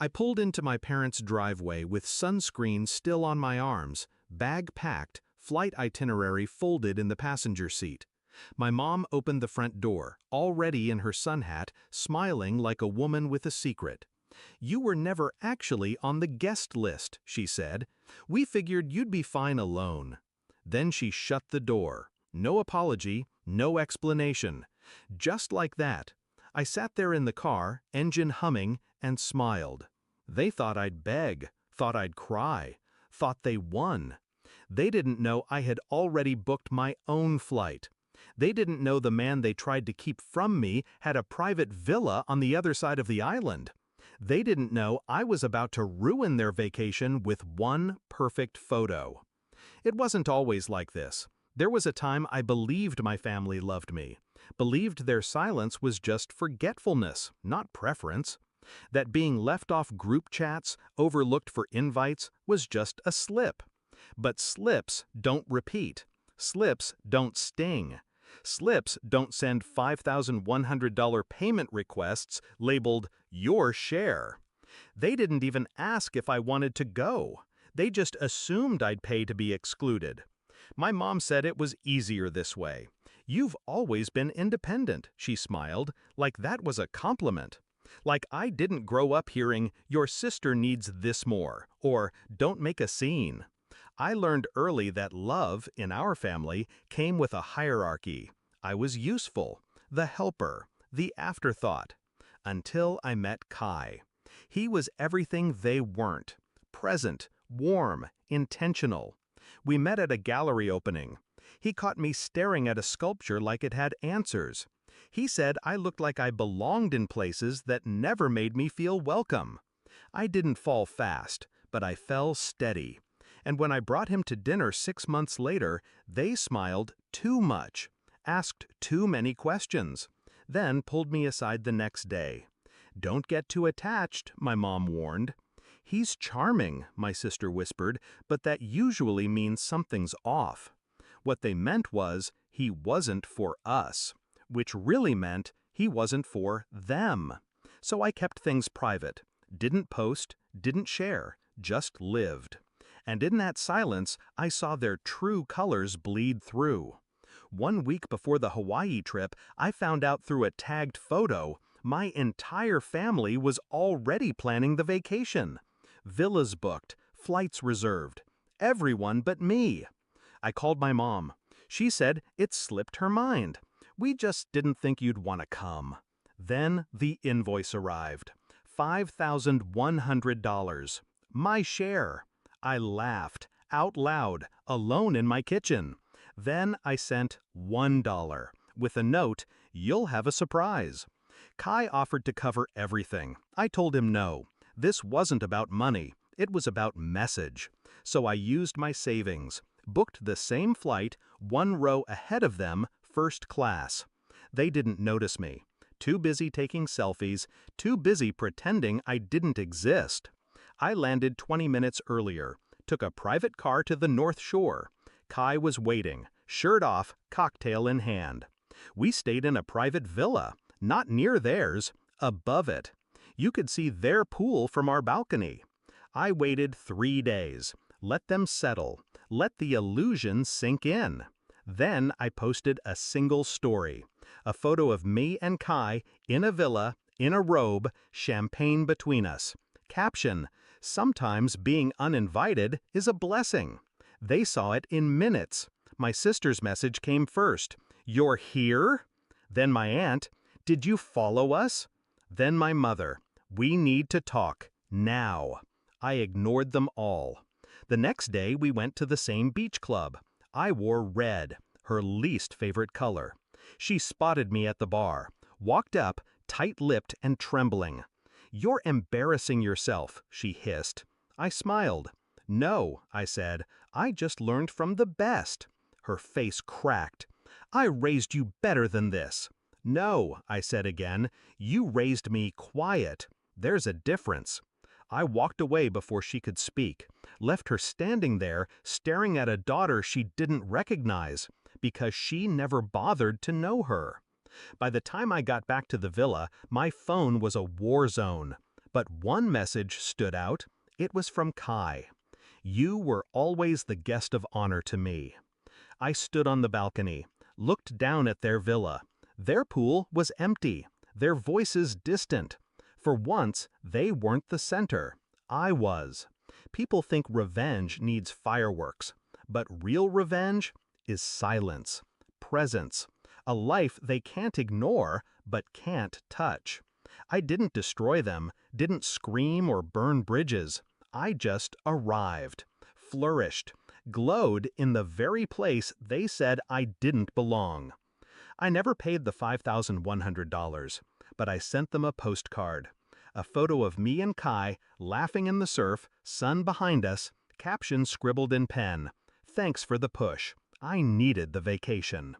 I pulled into my parents' driveway with sunscreen still on my arms, bag packed, flight itinerary folded in the passenger seat. My mom opened the front door, already in her sun hat, smiling like a woman with a secret. "You were never actually on the guest list," she said. "We figured you'd be fine alone." Then she shut the door. No apology, no explanation. Just like that. I sat there in the car, engine humming, and smiled. They thought I'd beg, thought I'd cry, thought they won. They didn't know I had already booked my own flight. They didn't know the man they tried to keep from me had a private villa on the other side of the island. They didn't know I was about to ruin their vacation with one perfect photo. It wasn't always like this. There was a time I believed my family loved me, believed their silence was just forgetfulness, not preference, that being left off group chats, overlooked for invites, was just a slip. But slips don't repeat. Slips don't sting. Slips don't send $5,100 payment requests labeled "your share." They didn't even ask if I wanted to go. They just assumed I'd pay to be excluded. My mom said it was easier this way. "You've always been independent," she smiled, like that was a compliment. Like I didn't grow up hearing, "Your sister needs this more," or "Don't make a scene." I learned early that love, in our family, came with a hierarchy. I was useful, the helper, the afterthought. Until I met Kai. He was everything they weren't. Present, warm, intentional. We met at a gallery opening. He caught me staring at a sculpture like it had answers. He said I looked like I belonged in places that never made me feel welcome. I didn't fall fast, but I fell steady. And when I brought him to dinner 6 months later, they smiled too much, asked too many questions, then pulled me aside the next day. "Don't get too attached," my mom warned. "He's charming," my sister whispered, "but that usually means something's off." What they meant was, he wasn't for us, which really meant he wasn't for them. So I kept things private, didn't post, didn't share, just lived. And in that silence, I saw their true colors bleed through. 1 week before the Hawaii trip, I found out through a tagged photo, my entire family was already planning the vacation. Villas booked, flights reserved. Everyone but me. I called my mom. She said it slipped her mind. "We just didn't think you'd want to come." Then the invoice arrived. $5,100. My share. I laughed, out loud, alone in my kitchen. Then I sent $1, with a note, "You'll have a surprise." Kai offered to cover everything. I told him no. This wasn't about money. It was about message. So I used my savings, booked the same flight, 1 row ahead of them, first class. They didn't notice me. Too busy taking selfies, too busy pretending I didn't exist. I landed 20 minutes earlier, took a private car to the North Shore. Kai was waiting, shirt off, cocktail in hand. We stayed in a private villa, not near theirs, above it. You could see their pool from our balcony. I waited 3 days, let them settle, let the illusion sink in. Then I posted a single story, a photo of me and Kai in a villa, in a robe, champagne between us. Caption, "Sometimes being uninvited is a blessing." They saw it in minutes. My sister's message came first. "You're here?" Then my aunt, "Did you follow us?" Then my mother, "We need to talk, now." I ignored them all. The next day we went to the same beach club. I wore red, her least favorite color. She spotted me at the bar, walked up, tight-lipped and trembling. "You're embarrassing yourself," she hissed. I smiled. "No," I said, "I just learned from the best." Her face cracked. "I raised you better than this." "No," I said again, "you raised me quiet. There's a difference." I walked away before she could speak, left her standing there, staring at a daughter she didn't recognize, because she never bothered to know her. By the time I got back to the villa, my phone was a war zone. But one message stood out. It was from Kai. "You were always the guest of honor to me." I stood on the balcony, looked down at their villa. Their pool was empty, their voices distant. For once, they weren't the center. I was. People think revenge needs fireworks, but real revenge is silence, presence, a life they can't ignore but can't touch. I didn't destroy them, didn't scream or burn bridges. I just arrived, flourished, glowed in the very place they said I didn't belong. I never paid the $5,100, but I sent them a postcard. A photo of me and Kai laughing in the surf, sun behind us, caption scribbled in pen. "Thanks for the push. I needed the vacation."